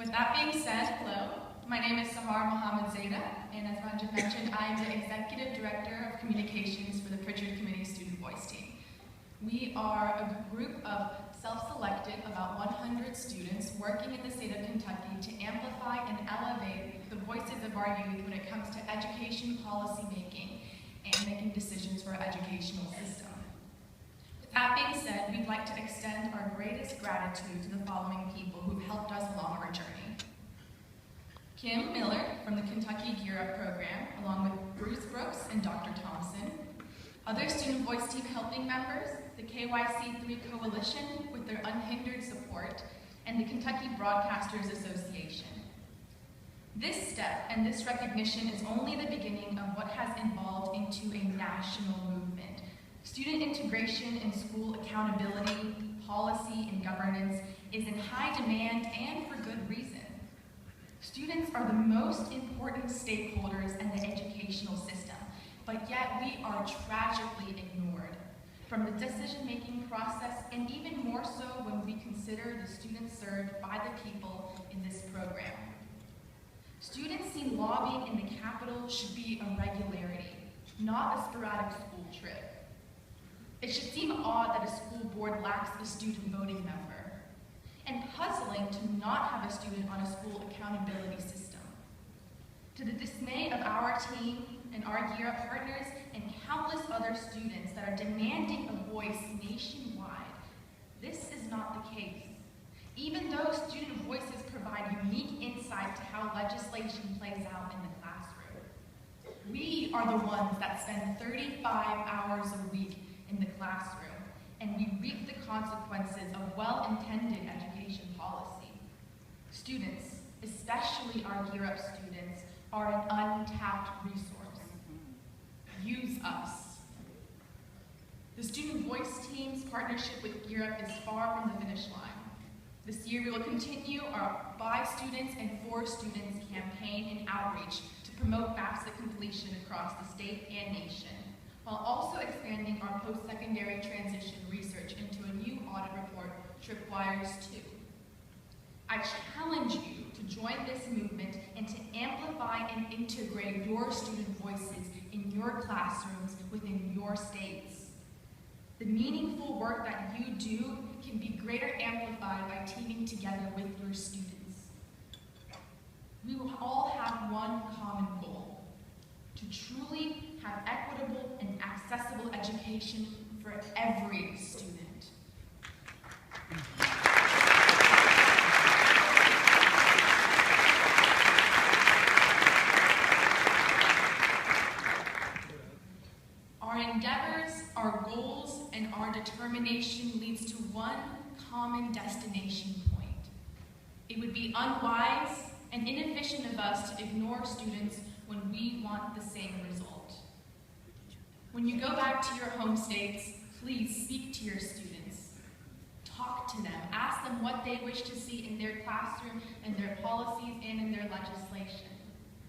With that being said, hello, my name is Sahar Mohammadzedah, and as Ranjit mentioned, I am the Executive Director of Communications for the Prichard Committee Student Voice Team. We are a group of self-selected, about 100 students working in the state of Kentucky to amplify and elevate the voices of our youth when it comes to education policy making and making decisions for our educational system. With that being said, we'd like to extend our greatest gratitude to the following people who've helped us along our journey. Kim Miller from the Kentucky Gear Up program, along with Bruce Brooks and Dr. Thompson. Other Student Voice Team helping members, the KYC3 Coalition with their unhindered support, and the Kentucky Broadcasters Association. This step and this recognition is only the beginning of what has evolved into a national movement. Student integration and school accountability, policy, and governance is in high demand and for good reason. Students are the most important stakeholders in the educational system, but yet we are tragically ignored from the decision-making process, and even more so when we consider the students served by the people in this program. Students see lobbying in the Capitol should be a regularity, not a sporadic school trip. It should seem odd that a school board lacks a student voting member, and puzzling to not have a student on a school accountability system. To the dismay of our team and our Gear Up partners and countless other students that are demanding a voice nationwide, this is not the case. Even though student voices provide unique insight to how legislation plays out in the classroom, we are the ones that spend 35 hours a week in the classroom, and we reap the consequences of well-intended education policy. Students, especially our Gear Up students, are an untapped resource. Use us. The Student Voice Team's partnership with Gear Up is far from the finish line. This year we will continue our By Students and For Students campaign and outreach to promote FAFSA completion across the state and nation, while also expanding our post-secondary transition research into a new audit report which requires two. I challenge you to join this movement and to amplify and integrate your student voices in your classrooms within your states. The meaningful work that you do can be greater amplified by teaming together with your students. We will all have one common goal: to truly have equitable and accessible education for every student. Our endeavors, our goals, and our determination leads to one common destination point. It would be unwise and inefficient of us to ignore students when we want the same result. When you go back to your home states, please speak to your students. Talk to them. Ask them what they wish to see in their classroom, in their policies, and in their legislation.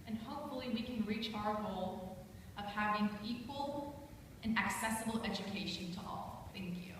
And hopefully we can reach our goal of having equal and accessible education to all. Thank you.